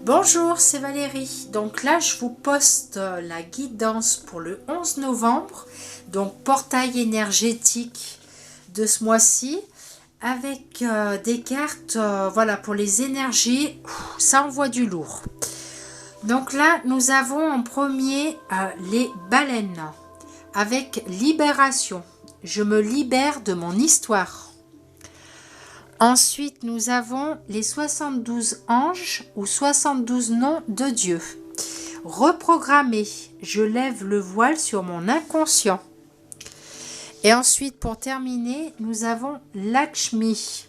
Bonjour, c'est Valérie. Donc là, je vous poste la guidance pour le 11 novembre. Donc portail énergétique de ce mois-ci avec des cartes voilà, pour les énergies. Ça envoie du lourd. Donc là, nous avons en premier les baleines avec libération. Je me libère de mon histoire. Ensuite, nous avons les 72 anges ou 72 noms de Dieu. Reprogrammer, je lève le voile sur mon inconscient. Et ensuite, pour terminer, nous avons Lakshmi.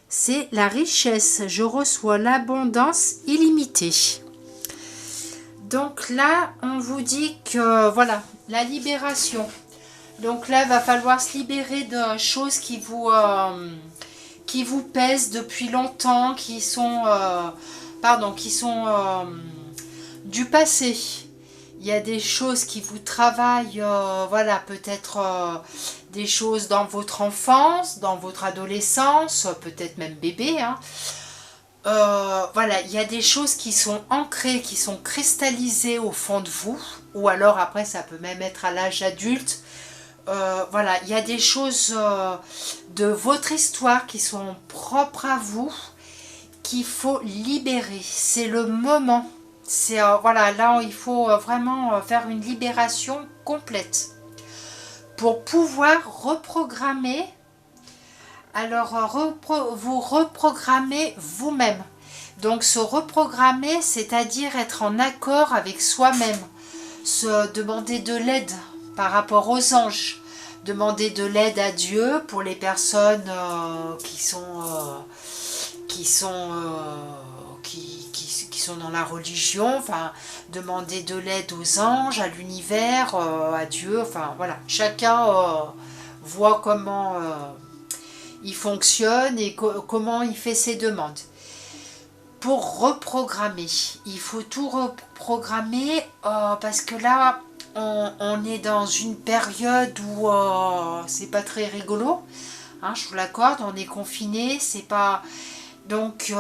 C'est la richesse, je reçois l'abondance illimitée. Donc là, on vous dit que voilà, la libération. Donc là, il va falloir se libérer de choses qui vous pèsent depuis longtemps, qui sont du passé. Il y a des choses qui vous travaillent, voilà, peut-être des choses dans votre enfance, dans votre adolescence, peut-être même bébé. Hein. Voilà, il y a des choses qui sont ancrées, qui sont cristallisées au fond de vous, ou alors après ça peut même être à l'âge adulte. Voilà, il y a des choses de votre histoire qui sont propres à vous, qu'il faut libérer. C'est le moment. C'est voilà, là il faut vraiment faire une libération complète pour pouvoir reprogrammer. Alors vous reprogrammez vous-même. Donc se reprogrammer, c'est-à-dire être en accord avec soi-même, se demander de l'aide par rapport aux anges, demander de l'aide à Dieu pour les personnes qui sont dans la religion, enfin demander de l'aide aux anges, à l'univers, à Dieu, enfin voilà, chacun voit comment il fonctionne et comment il fait ses demandes. Pour reprogrammer, il faut tout reprogrammer parce que là on est dans une période où c'est pas très rigolo, hein, je vous l'accorde, on est confiné, c'est pas donc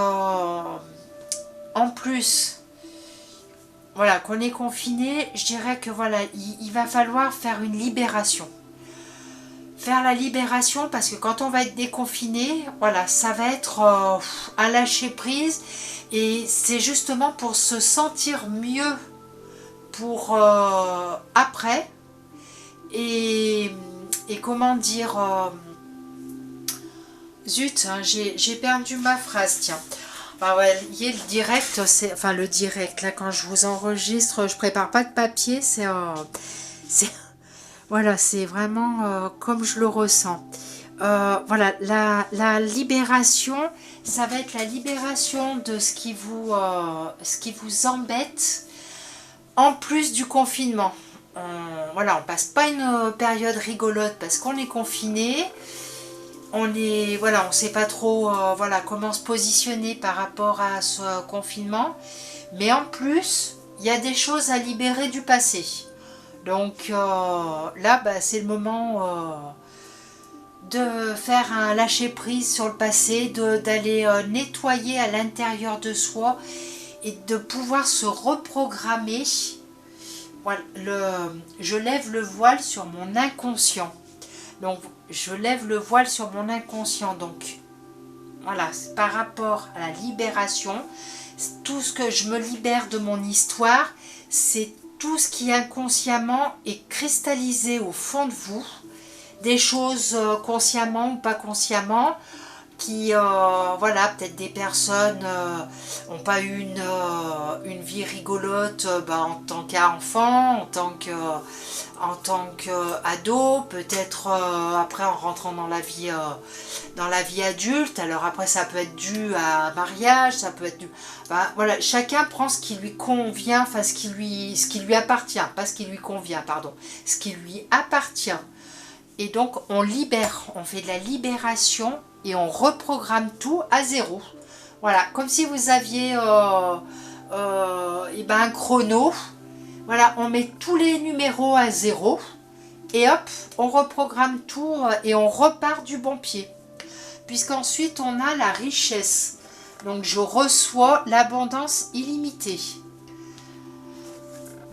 en plus voilà qu'on est confiné, je dirais que voilà il va falloir faire une libération. Faire la libération parce que quand on va être déconfiné, voilà, ça va être un lâcher prise et c'est justement pour se sentir mieux pour après et comment dire zut, hein, j'ai perdu ma phrase, tiens. Enfin, ouais, le direct, c'est enfin le direct là quand je vous enregistre, je prépare pas de papier, c'est voilà, c'est vraiment comme je le ressens. Voilà, la libération, ça va être la libération de ce qui vous embête, en plus du confinement. Voilà, on passe pas une période rigolote parce qu'on est confiné. Voilà, on sait pas trop voilà, comment se positionner par rapport à ce confinement. Mais en plus, il y a des choses à libérer du passé. Donc là, bah, c'est le moment de faire un lâcher-prise sur le passé, d'aller nettoyer à l'intérieur de soi et de pouvoir se reprogrammer. Voilà, je lève le voile sur mon inconscient. Donc, je lève le voile sur mon inconscient. Donc, voilà, par rapport à la libération, tout ce que je me libère de mon histoire, c'est tout ce qui inconsciemment est cristallisé au fond de vous, des choses consciemment ou pas consciemment, qui, voilà, peut-être des personnes n'ont pas eu une vie rigolote en tant qu'enfant, en tant qu'ado, peut-être après en rentrant dans la vie adulte. Alors après ça peut être dû à un mariage, ça peut être dû... voilà, chacun prend ce qui lui convient, enfin ce qui lui appartient, pas ce qui lui convient, pardon, ce qui lui appartient. Et donc on libère, on fait de la libération et on reprogramme tout à zéro. Voilà, comme si vous aviez un chrono. Voilà, on met tous les numéros à zéro et hop, on reprogramme tout et on repart du bon pied. Puisqu'ensuite on a la richesse. Donc je reçois l'abondance illimitée.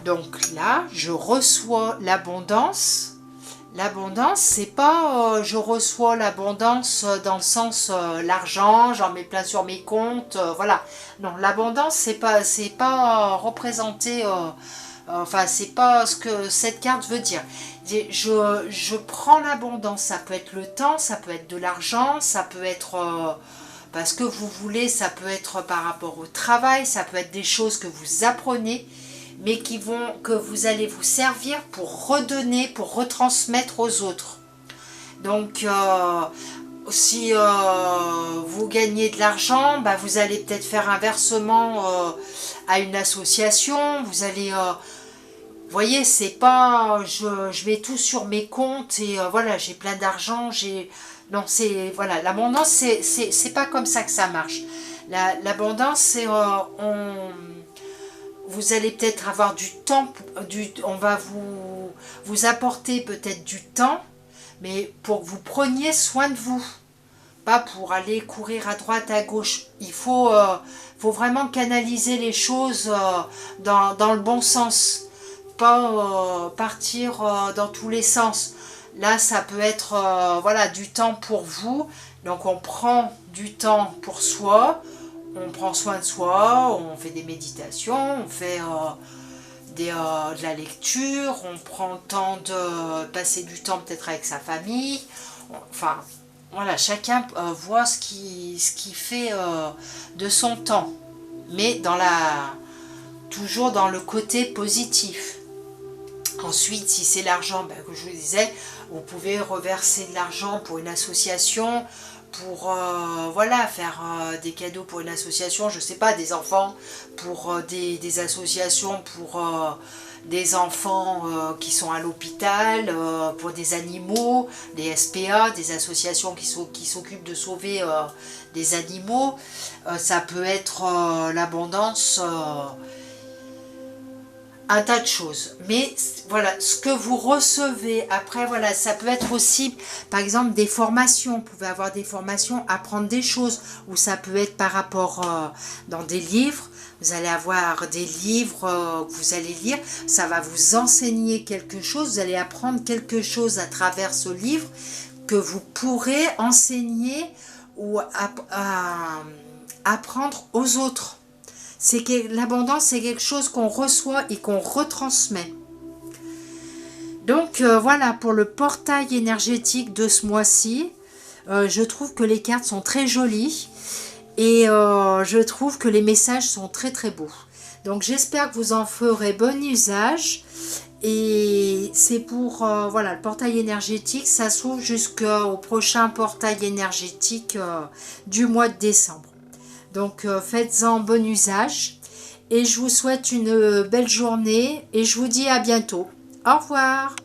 Donc là, je reçois l'abondance. L'abondance, c'est pas je reçois l'abondance dans le sens l'argent, j'en mets plein sur mes comptes, voilà. Non, l'abondance, c'est pas représenté, enfin, c'est pas ce que cette carte veut dire. Je prends l'abondance, ça peut être le temps, ça peut être de l'argent, ça peut être parce que vous voulez, ça peut être par rapport au travail, ça peut être des choses que vous apprenez, mais que vous allez vous servir pour redonner, pour retransmettre aux autres. Donc, si vous gagnez de l'argent, bah, vous allez peut-être faire un versement à une association. Vous allez, vous voyez, c'est pas, je mets tout sur mes comptes et voilà, j'ai plein d'argent. Non, c'est voilà, l'abondance, c'est pas comme ça que ça marche. L'abondance, c'est vous allez peut-être avoir du temps, on va vous apporter peut-être du temps, mais pour que vous preniez soin de vous, pas pour aller courir à droite, à gauche. Il faut vraiment canaliser les choses dans le bon sens, pas partir dans tous les sens. Là, ça peut être voilà, du temps pour vous, donc on prend du temps pour soi, on prend soin de soi, on fait des méditations, on fait de la lecture, on prend le temps de passer du temps peut-être avec sa famille. Enfin, voilà, chacun voit ce qui fait de son temps, mais toujours dans le côté positif. Ensuite, si c'est l'argent, ben, que je vous disais, vous pouvez reverser de l'argent pour une association, pour voilà, faire des cadeaux pour une association, je sais pas, des enfants, pour des associations pour des enfants qui sont à l'hôpital, pour des animaux, des SPA, des associations qui s'occupent de sauver des animaux. Ça peut être l'abondance, un tas de choses. Mais voilà, ce que vous recevez après, voilà, ça peut être aussi, par exemple, des formations. Vous pouvez avoir des formations, apprendre des choses, ou ça peut être par rapport dans des livres. Vous allez avoir des livres que vous allez lire, ça va vous enseigner quelque chose, vous allez apprendre quelque chose à travers ce livre que vous pourrez enseigner ou apprendre aux autres. C'est que l'abondance, c'est quelque chose qu'on reçoit et qu'on retransmet. Donc voilà pour le portail énergétique de ce mois-ci. Je trouve que les cartes sont très jolies et je trouve que les messages sont très très beaux. Donc j'espère que vous en ferez bon usage. Et c'est pour voilà, le portail énergétique, ça s'ouvre jusqu'au prochain portail énergétique du mois de décembre. Donc faites-en bon usage et je vous souhaite une belle journée et je vous dis à bientôt. Au revoir.